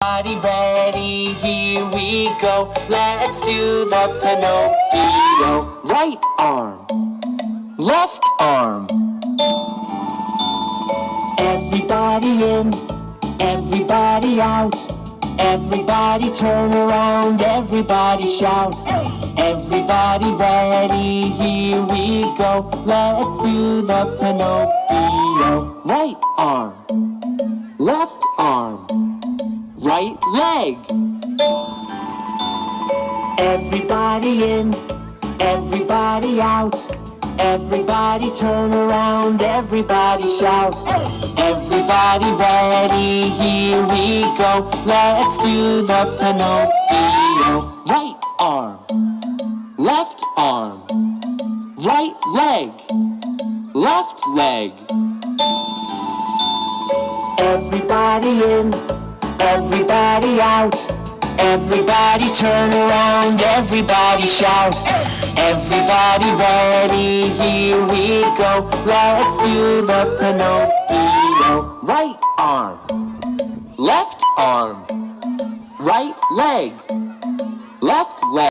Everybody ready, here we go. Let's do the Pinocchio. Right arm, left arm. Everybody in, everybody out. Everybody turn around, everybody shout. Everybody ready, here we go. Let's do the Pinocchio. Right arm, left arm. Right leg. Everybody in, everybody out. Everybody turn around, everybody shout. Everybody ready, here we go. Let's do the Pinocchio. Right arm, left arm. Right leg, left leg. Everybody in, everybody out. Everybody turn around, everybody shout. Everybody ready, here we go. Let's do the Pinocchio. Right arm, left arm. Right leg, left leg.